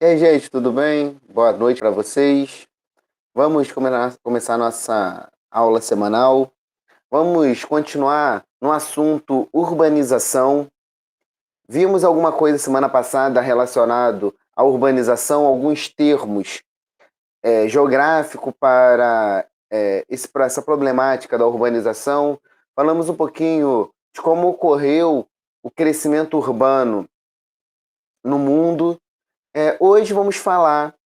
E aí, gente, tudo bem? Boa noite para vocês. Vamos começar nossa aula semanal. Vamos continuar no assunto urbanização. Vimos alguma coisa semana passada relacionado à urbanização, alguns termos geográfico para essa problemática da urbanização. Falamos um pouquinho de como ocorreu o crescimento urbano no mundo. Hoje vamos falar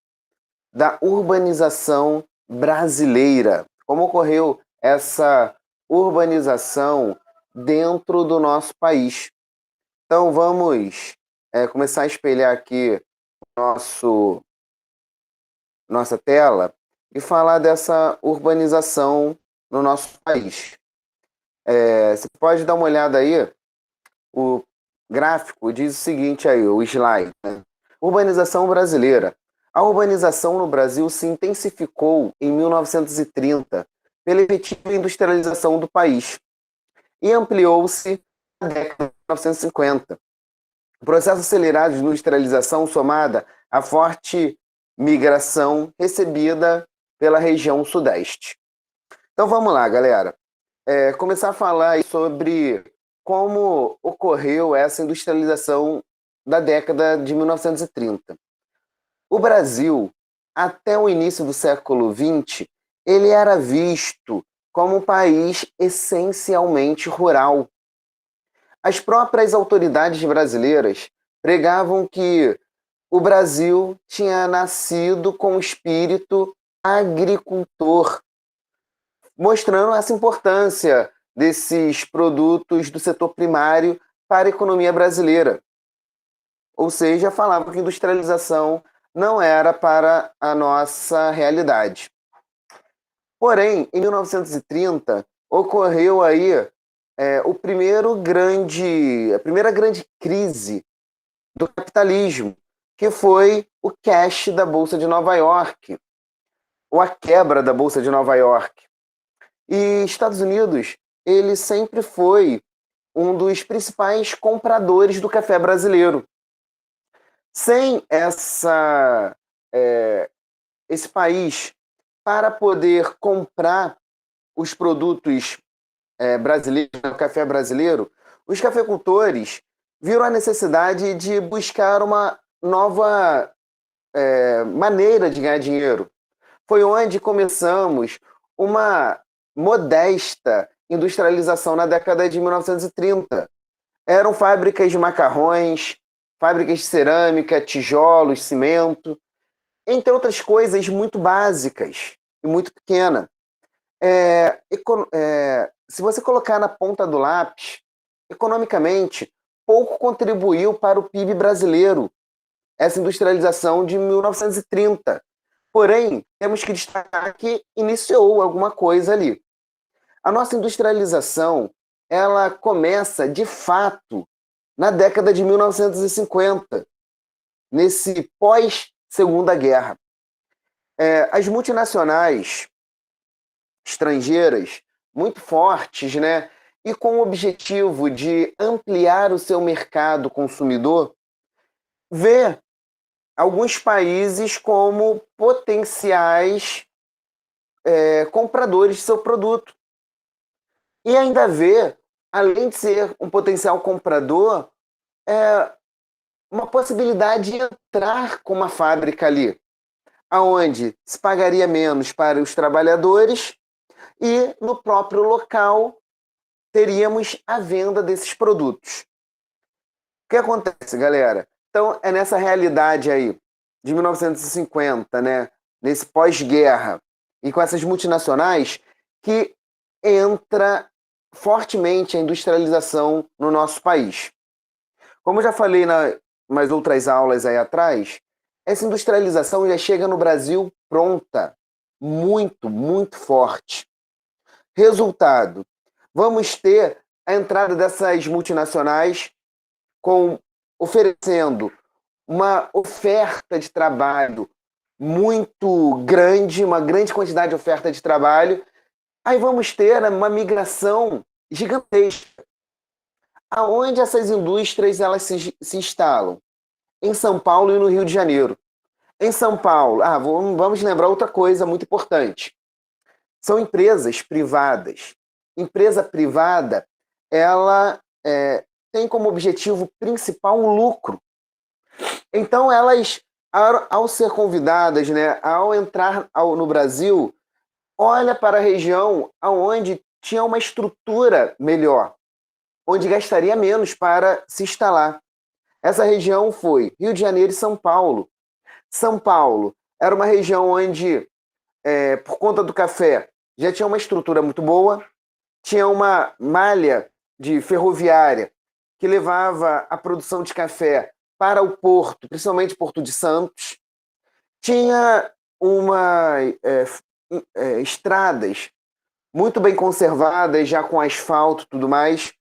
da urbanização brasileira. Como ocorreu essa urbanização dentro do nosso país. Então vamos começar a espelhar aqui nosso, nossa tela e falar dessa urbanização no nosso país. Você pode dar uma olhada aí, o gráfico diz o seguinte aí, o slide, né? Urbanização brasileira. A urbanização no Brasil se intensificou em 1930 pela efetiva industrialização do país e ampliou-se na década de 1950. O processo acelerado de industrialização somada à forte migração recebida pela região sudeste. Então vamos lá, galera. Começar a falar sobre como ocorreu essa industrialização da década de 1930. O Brasil, até o início do século XX, ele era visto como um país essencialmente rural. As próprias autoridades brasileiras pregavam que o Brasil tinha nascido com espírito agricultor, mostrando essa importância desses produtos do setor primário para a economia brasileira. Ou seja, falavam que industrialização não era para a nossa realidade. Porém, em 1930, ocorreu aí a primeira grande crise do capitalismo, que foi o crash da Bolsa de Nova York, ou a quebra da Bolsa de Nova York. E Estados Unidos, ele sempre foi um dos principais compradores do café brasileiro. Sem esse país, para poder comprar os produtos brasileiros, o café brasileiro, os cafeicultores viram a necessidade de buscar uma nova maneira de ganhar dinheiro. Foi onde começamos uma modesta industrialização na década de 1930. Eram fábricas de macarrões, fábricas de cerâmica, tijolos, cimento, entre outras coisas muito básicas e muito pequenas. Se você colocar na ponta do lápis, economicamente, pouco contribuiu para o PIB brasileiro, essa industrialização de 1930. Porém, temos que destacar que iniciou alguma coisa ali. A nossa industrialização, ela começa, de fato, na década de 1950, nesse pós-Segunda Guerra. As multinacionais estrangeiras, muito fortes, né, e com o objetivo de ampliar o seu mercado consumidor, vê alguns países como potenciais compradores de seu produto. E ainda vê, além de ser um potencial comprador, uma possibilidade de entrar com uma fábrica ali, aonde se pagaria menos para os trabalhadores e no próprio local teríamos a venda desses produtos. O que acontece, galera? Então, é nessa realidade aí, de 1950, né, nesse pós-guerra, e com essas multinacionais, que entra fortemente a industrialização no nosso país. Como eu já falei nas outras aulas aí atrás, essa industrialização já chega no Brasil pronta, muito, muito forte. Resultado, vamos ter a entrada dessas multinacionais oferecendo uma oferta de trabalho muito grande, uma grande quantidade de oferta de trabalho. Aí vamos ter uma migração gigantesca. Aonde essas indústrias elas se instalam? Em São Paulo e no Rio de Janeiro. Em São Paulo, vamos lembrar outra coisa muito importante. São empresas privadas. Empresa privada, ela tem como objetivo principal o lucro. Então, elas, ao ser convidadas, né, ao entrar no Brasil, olha para a região onde tinha uma estrutura melhor, onde gastaria menos para se instalar. Essa região foi Rio de Janeiro e São Paulo. São Paulo era uma região onde, por conta do café, já tinha uma estrutura muito boa, tinha uma malha de ferroviária que levava a produção de café para o porto, principalmente Porto de Santos. Tinha estradas muito bem conservadas, já com asfalto e tudo mais,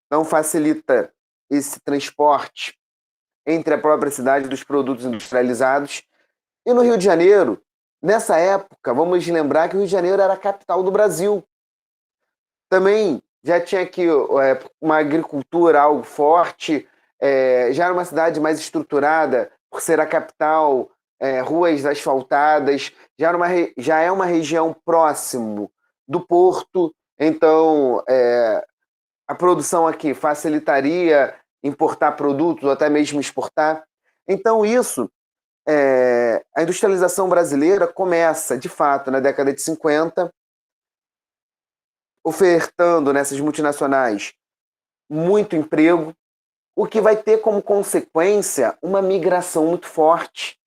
então facilita esse transporte entre a própria cidade dos produtos industrializados. E no Rio de Janeiro, nessa época, vamos lembrar que o Rio de Janeiro era a capital do Brasil. Também já tinha aqui uma agricultura algo forte, já era uma cidade mais estruturada, por ser a capital, ruas asfaltadas, já é uma região próximo do porto, então a produção aqui facilitaria importar produtos ou até mesmo exportar. Então isso, a industrialização brasileira começa, de fato, na década de 50, ofertando nessas multinacionais muito emprego, o que vai ter como consequência uma migração muito forte.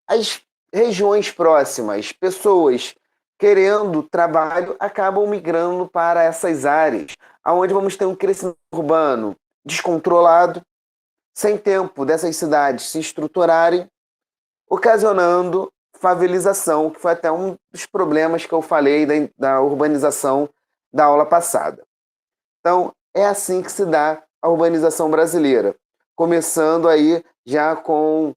As regiões próximas, pessoas querendo trabalho, acabam migrando para essas áreas, onde vamos ter um crescimento urbano descontrolado, sem tempo dessas cidades se estruturarem, ocasionando favelização, que foi até um dos problemas que eu falei da urbanização da aula passada. Então, é assim que se dá a urbanização brasileira, começando aí já com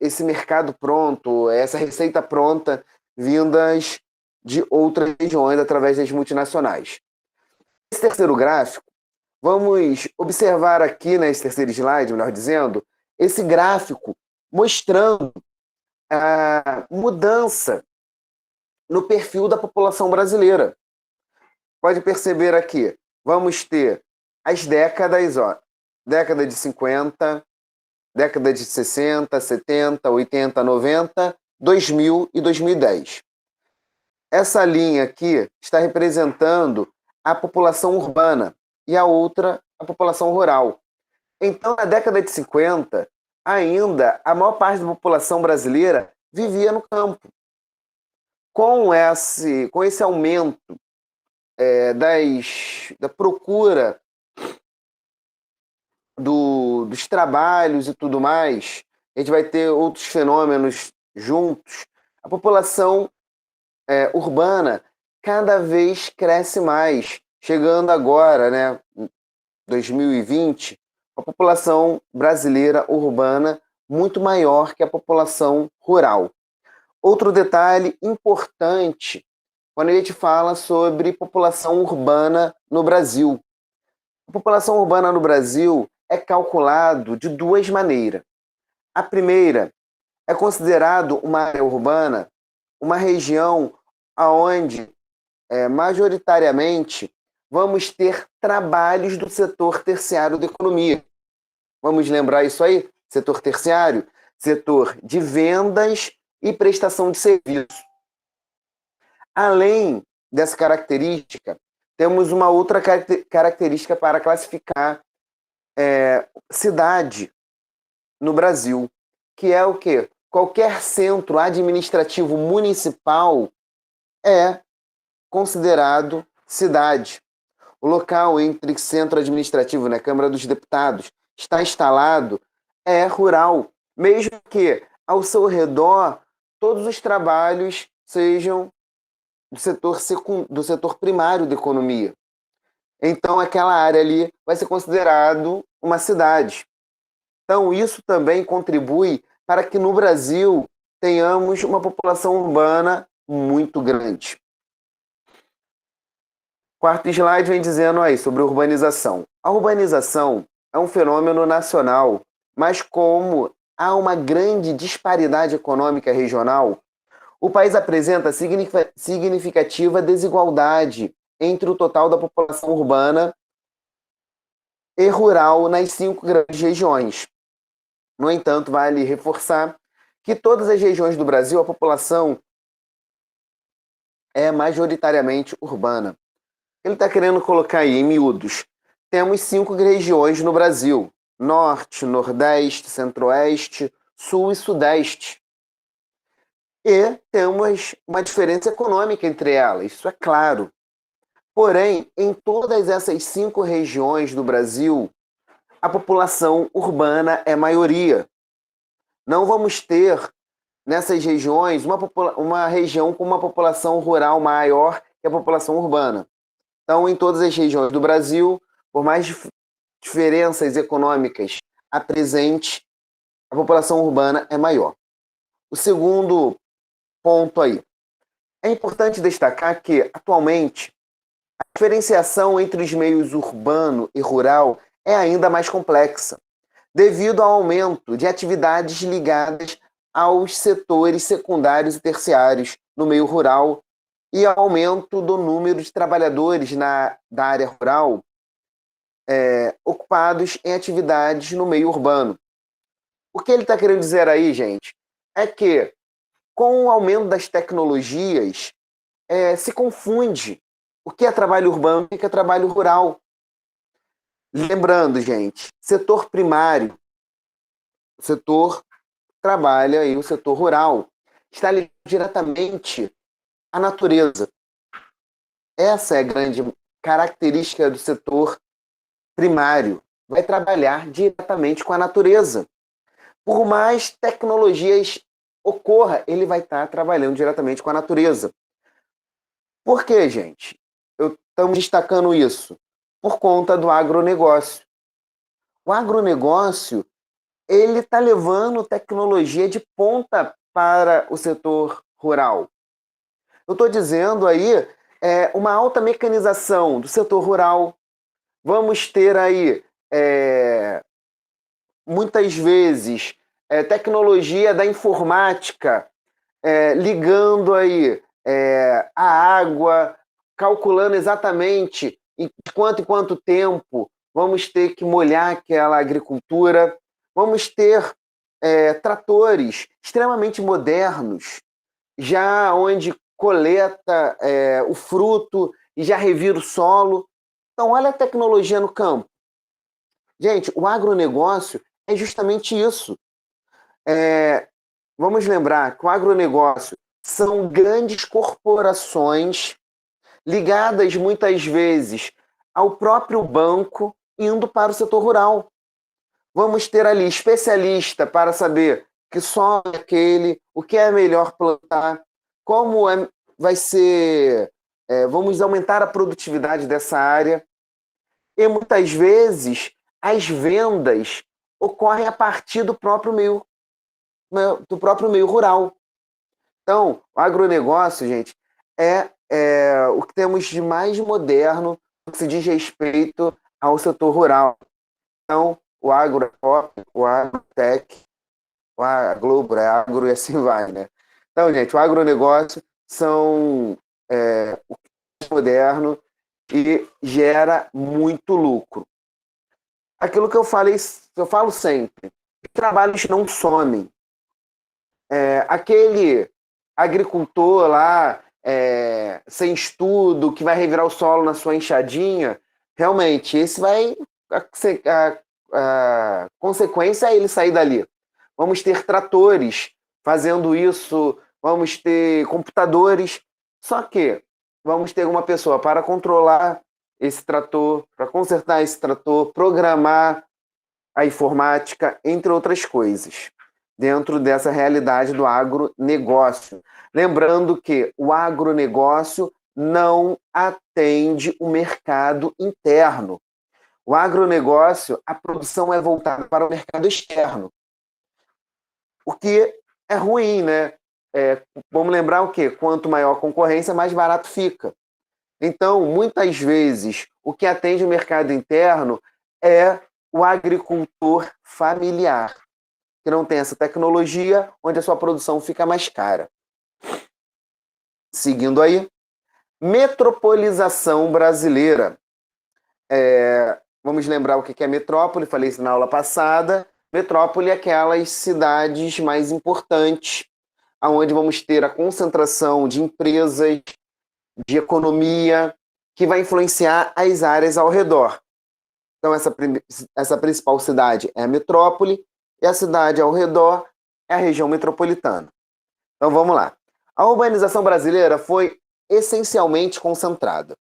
esse mercado pronto, essa receita pronta, vindas de outras regiões através das multinacionais. Esse terceiro gráfico, vamos observar aqui nesse terceiro slide, melhor dizendo, esse gráfico mostrando a mudança no perfil da população brasileira. Pode perceber aqui, vamos ter as décadas, década de 50, década de 60, 70, 80, 90, 2000 e 2010. Essa linha aqui está representando a população urbana e a outra a população rural. Então, na década de 50, ainda a maior parte da população brasileira vivia no campo. Com esse aumento da procura dos trabalhos e tudo mais, a gente vai ter outros fenômenos juntos. A população urbana cada vez cresce mais, chegando agora, né, 2020, a população brasileira urbana muito maior que a população rural. Outro detalhe importante quando a gente fala sobre população urbana no Brasil. A população urbana no Brasil é calculado de duas maneiras. A primeira é considerado uma área urbana, uma região onde majoritariamente vamos ter trabalhos do setor terciário da economia. Vamos lembrar isso aí? Setor terciário, setor de vendas e prestação de serviço. Além dessa característica, temos uma outra característica para classificar cidade no Brasil, que é o quê? Qualquer centro administrativo municipal é considerado cidade. O local entre centro administrativo, né, Câmara dos Deputados, está instalado é rural, mesmo que ao seu redor todos os trabalhos sejam do setor primário da economia. Então, aquela área ali vai ser considerado uma cidade. Então, isso também contribui para que no Brasil tenhamos uma população urbana muito grande. Quarto slide vem dizendo aí sobre urbanização. A urbanização é um fenômeno nacional mas como há uma grande disparidade econômica regional, o país apresenta significativa desigualdade entre o total da população urbana e rural nas 5 grandes regiões. No entanto, vale reforçar que todas as regiões do Brasil a população é majoritariamente urbana. Ele está querendo colocar aí em miúdos. Temos 5 regiões no Brasil: Norte, Nordeste, Centro-Oeste, Sul e Sudeste. E temos uma diferença econômica entre elas, isso é claro. Porém, em todas essas 5 regiões do Brasil, a população urbana é maioria. Não vamos ter nessas regiões uma região com uma população rural maior que a população urbana. Então, em todas as regiões do Brasil, por mais diferenças econômicas apresentes, a população urbana é maior. O segundo ponto aí. É importante destacar que, atualmente, a diferenciação entre os meios urbano e rural é ainda mais complexa, devido ao aumento de atividades ligadas aos setores secundários e terciários no meio rural e ao aumento do número de trabalhadores da área rural ocupados em atividades no meio urbano. O que ele está querendo dizer aí, gente, é que com o aumento das tecnologias, se confunde o que é trabalho urbano e o que é trabalho rural. Lembrando, gente, setor primário, o setor trabalha e o setor rural está ligado diretamente à natureza. Essa é a grande característica do setor primário. Vai trabalhar diretamente com a natureza. Por mais tecnologias ocorra, ele vai estar trabalhando diretamente com a natureza. Por quê, gente? Estamos destacando isso por conta do agronegócio. O agronegócio, ele está levando tecnologia de ponta para o setor rural. Eu estou dizendo aí uma alta mecanização do setor rural. Vamos ter aí, muitas vezes, tecnologia da informática ligando aí a água, calculando exatamente em quanto tempo vamos ter que molhar aquela agricultura. Vamos ter tratores extremamente modernos, já onde coleta o fruto e já revira o solo. Então, olha a tecnologia no campo. Gente, o agronegócio é justamente isso. Vamos lembrar que o agronegócio são grandes corporações ligadas muitas vezes ao próprio banco indo para o setor rural. Vamos ter ali especialista para saber que solo é aquele, o que é melhor plantar, como vai ser, vamos aumentar a produtividade dessa área. E muitas vezes as vendas ocorrem a partir do próprio meio rural. Então, o agronegócio, gente, é o que temos de mais moderno no que se diz respeito ao setor rural. Então, o agropop, o agrotech, o agro, agro e assim vai, né? Então, gente, o agronegócio são o que é mais moderno e gera muito lucro. Aquilo que eu falo sempre, os trabalhos não somem. Aquele agricultor lá, sem estudo, que vai revirar o solo na sua enxadinha, realmente, esse vai. A consequência é ele sair dali. Vamos ter tratores fazendo isso, vamos ter computadores, só que vamos ter uma pessoa para controlar esse trator, para consertar esse trator, programar a informática, entre outras coisas, dentro dessa realidade do agronegócio. Lembrando que o agronegócio não atende o mercado interno. O agronegócio, a produção é voltada para o mercado externo, o que é ruim, né? Vamos lembrar o quê? Quanto maior a concorrência, mais barato fica. Então, muitas vezes, o que atende o mercado interno é o agricultor familiar, que não tem essa tecnologia, onde a sua produção fica mais cara. Seguindo aí, metropolização brasileira. Vamos lembrar o que é metrópole, falei isso na aula passada. Metrópole é aquelas cidades mais importantes, onde vamos ter a concentração de empresas, de economia, que vai influenciar as áreas ao redor. Então, essa principal cidade é a metrópole, e a cidade ao redor é a região metropolitana. Então, vamos lá. A urbanização brasileira foi essencialmente concentrada.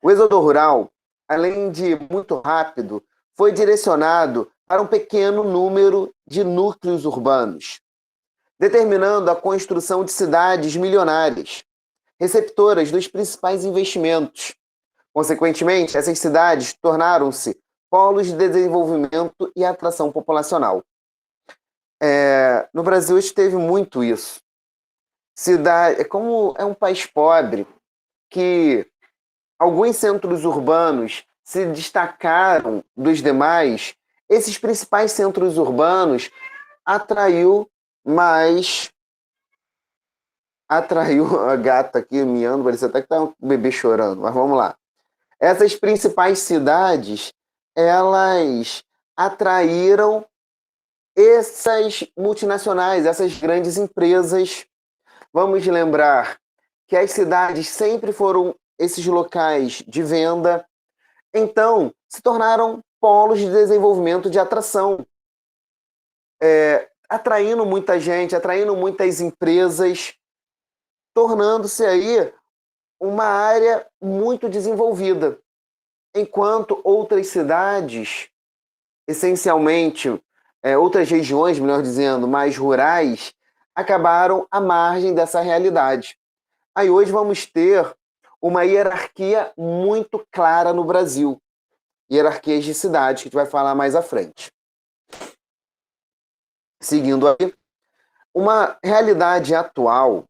O êxodo rural, além de muito rápido, foi direcionado para um pequeno número de núcleos urbanos, determinando a construção de cidades milionárias, receptoras dos principais investimentos. Consequentemente, essas cidades tornaram-se polos de desenvolvimento e atração populacional. No Brasil, a gente teve muito isso. Como é um país pobre, que alguns centros urbanos se destacaram dos demais, esses principais centros urbanos atraiu a gata aqui miando, parece até que tá um bebê chorando, mas vamos lá. Essas principais cidades, elas atraíram essas multinacionais, essas grandes empresas. Vamos lembrar que as cidades sempre foram esses locais de venda, então se tornaram polos de desenvolvimento, de atração, atraindo muita gente, atraindo muitas empresas, tornando-se aí uma área muito desenvolvida, enquanto outras cidades, essencialmente, outras regiões, melhor dizendo, mais rurais, acabaram à margem dessa realidade. Aí hoje vamos ter uma hierarquia muito clara no Brasil, hierarquias de cidades, que a gente vai falar mais à frente. Seguindo aí, uma realidade atual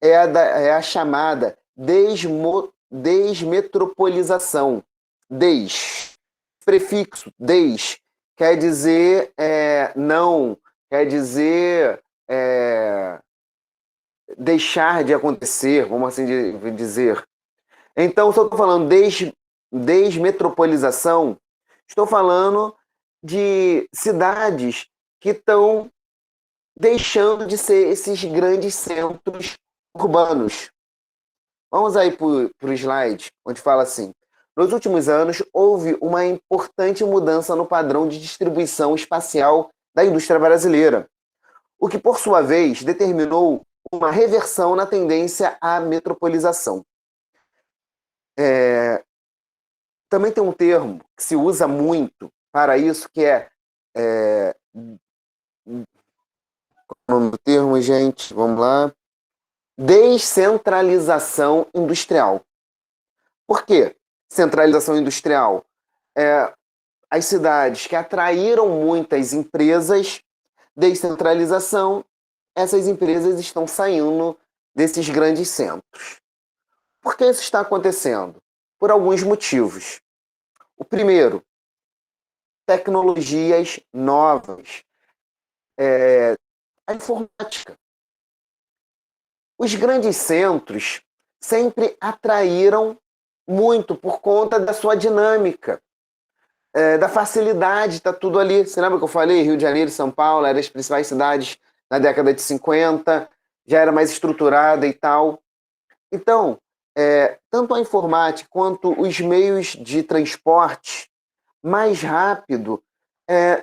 é a chamada desmetropolização. Prefixo des, quer dizer não, quer dizer deixar de acontecer, vamos assim dizer. Então, se eu estou falando desmetropolização, estou falando de cidades que estão deixando de ser esses grandes centros urbanos. Vamos aí para o slide, onde fala assim: nos últimos anos, houve uma importante mudança no padrão de distribuição espacial da indústria brasileira, o que, por sua vez, determinou uma reversão na tendência à metropolização. Também tem um termo que se usa muito para isso, que qual é o nome do termo, gente? Vamos lá. Descentralização industrial. Por quê? Centralização industrial. As cidades que atraíram muitas empresas, descentralização, essas empresas estão saindo desses grandes centros. Por que isso está acontecendo? Por alguns motivos. O primeiro, tecnologias novas. A informática. Os grandes centros sempre atraíram muito por conta da sua dinâmica, da facilidade, está tudo ali. Você lembra que eu falei? Rio de Janeiro e São Paulo eram as principais cidades na década de 50, já era mais estruturada e tal. Então, tanto a informática quanto os meios de transporte mais rápido,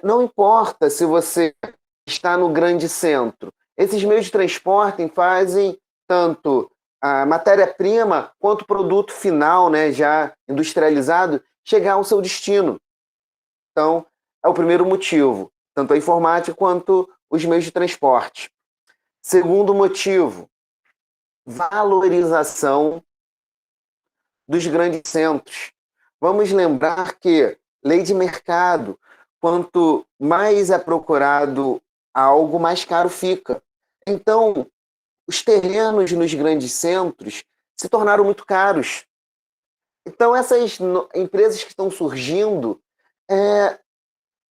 não importa se você está no grande centro. Esses meios de transporte fazem tanto a matéria-prima quanto o produto final, né, já industrializado, chegar ao seu destino. Então, é o primeiro motivo, tanto a informática quanto os meios de transporte. Segundo motivo, valorização dos grandes centros. Vamos lembrar que lei de mercado, quanto mais é procurado algo, mais caro fica. Então, os terrenos nos grandes centros se tornaram muito caros. Então, essas empresas que estão surgindo, é,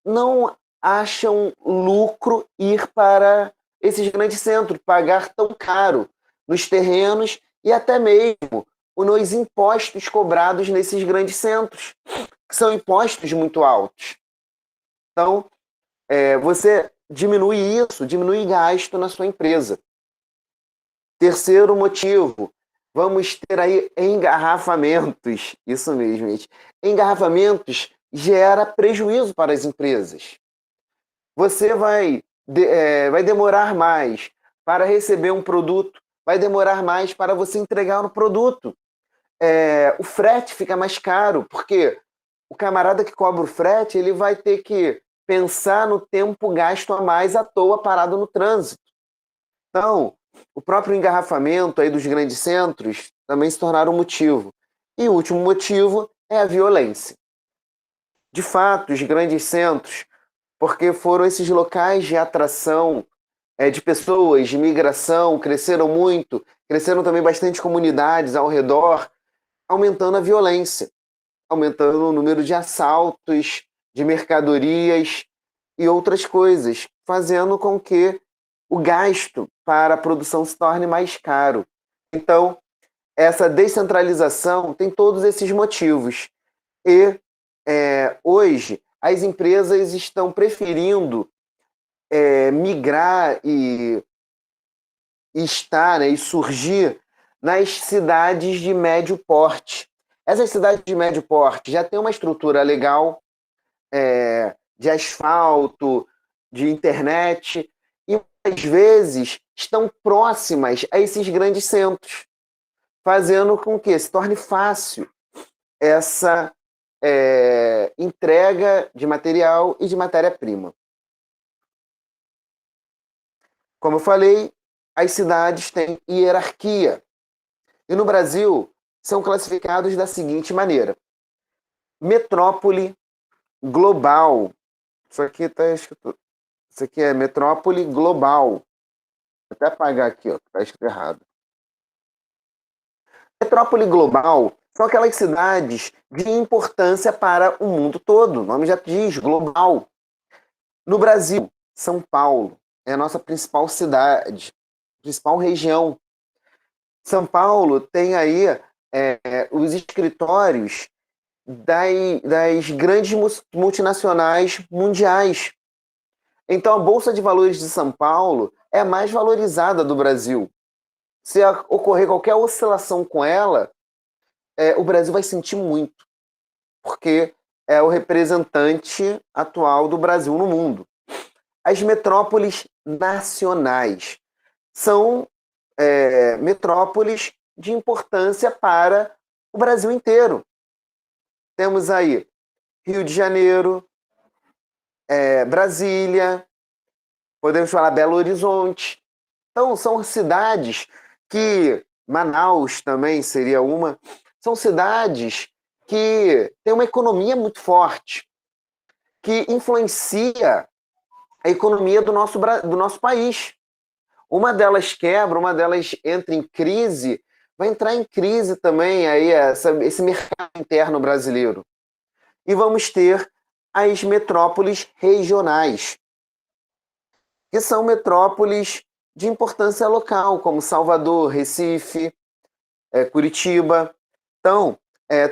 não acham lucro ir para esses grandes centros, pagar tão caro nos terrenos e até mesmo nos impostos cobrados nesses grandes centros, que são impostos muito altos. Então, você diminui isso, diminui gasto na sua empresa. Terceiro motivo, vamos ter aí engarrafamentos. Isso mesmo, gente. Engarrafamentos gera prejuízo para as empresas. Você vai demorar mais para receber um produto, vai demorar mais para você entregar um produto. O frete fica mais caro, porque o camarada que cobra o frete, ele vai ter que pensar no tempo gasto a mais à toa parado no trânsito. Então, o próprio engarrafamento aí dos grandes centros também se tornaram um motivo. E o último motivo é a violência. De fato, os grandes centros, porque foram esses locais de atração de pessoas, de migração, cresceram muito, cresceram também bastante comunidades ao redor, aumentando a violência, aumentando o número de assaltos, de mercadorias e outras coisas, fazendo com que o gasto para a produção se torne mais caro. Então, essa descentralização tem todos esses motivos. E hoje as empresas estão preferindo migrar e estar, né, e surgir nas cidades de médio porte. Essas cidades de médio porte já têm uma estrutura legal, de asfalto, de internet, e às vezes estão próximas a esses grandes centros, fazendo com que se torne fácil essa entrega de material e de matéria-prima. Como eu falei, as cidades têm hierarquia. E no Brasil, são classificados da seguinte maneira: metrópole global. Isso aqui está escrito. Isso aqui é metrópole global. Vou até apagar aqui, ó, está escrito errado. Metrópole global são aquelas cidades de importância para o mundo todo. O nome já diz, global. No Brasil, São Paulo é a nossa principal cidade, principal região. São Paulo tem aí os escritórios das grandes multinacionais mundiais. Então, a Bolsa de Valores de São Paulo é a mais valorizada do Brasil. Se ocorrer qualquer oscilação com ela, o Brasil vai sentir muito, porque é o representante atual do Brasil no mundo. As metrópoles nacionais são metrópoles de importância para o Brasil inteiro. Temos aí Rio de Janeiro, Brasília, podemos falar Belo Horizonte. Então, são cidades que, Manaus também seria uma, são cidades que têm uma economia muito forte, que influencia a economia do nosso país. Uma delas quebra, uma delas entra em crise, vai entrar em crise também aí esse mercado interno brasileiro. E vamos ter as metrópoles regionais, que são metrópoles de importância local, como Salvador, Recife, Curitiba. Então,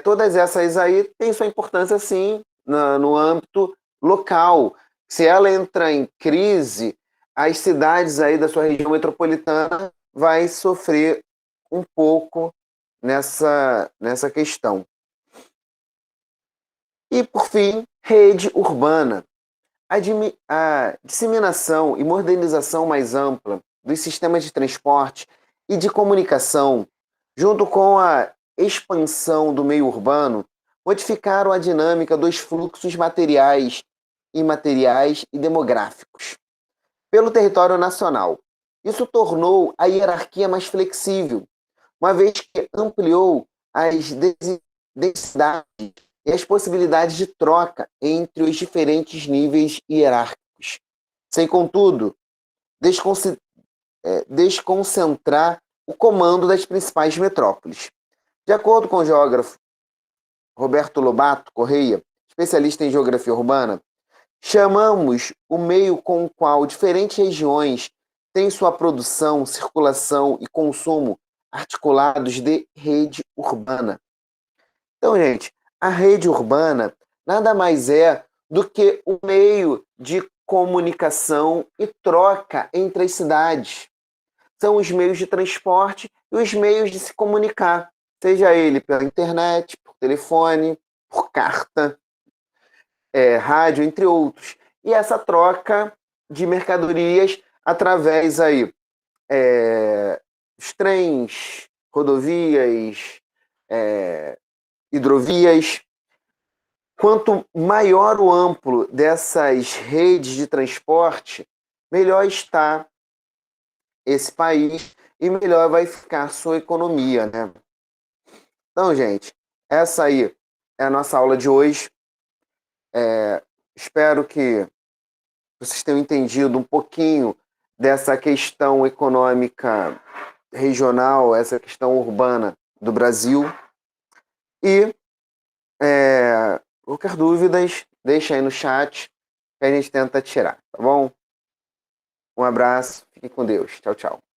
todas essas aí têm sua importância, sim, no âmbito local. Se ela entra em crise, as cidades aí da sua região metropolitana vai sofrer um pouco nessa questão. E, por fim, rede urbana. A disseminação e modernização mais ampla dos sistemas de transporte e de comunicação, junto com a expansão do meio urbano, modificaram a dinâmica dos fluxos materiais, imateriais e demográficos pelo território nacional. Isso tornou a hierarquia mais flexível, uma vez que ampliou as densidades e as possibilidades de troca entre os diferentes níveis hierárquicos, sem, contudo, desconcentrar o comando das principais metrópoles. De acordo com o geógrafo Roberto Lobato Correia, especialista em geografia urbana, chamamos o meio com o qual diferentes regiões têm sua produção, circulação e consumo articulados de rede urbana. Então, gente, a rede urbana nada mais é do que o meio de comunicação e troca entre as cidades. São os meios de transporte e os meios de se comunicar, seja ele pela internet, por telefone, por carta, rádio, entre outros. E essa troca de mercadorias através aí dos trens, rodovias, hidrovias. Quanto maior o amplo dessas redes de transporte, melhor está esse país e melhor vai ficar a sua economia, né? Então, gente, essa aí é a nossa aula de hoje. Espero que vocês tenham entendido um pouquinho dessa questão econômica regional, essa questão urbana do Brasil. E qualquer dúvidas, deixa aí no chat que a gente tenta tirar, tá bom? Um abraço, fique com Deus. Tchau, tchau.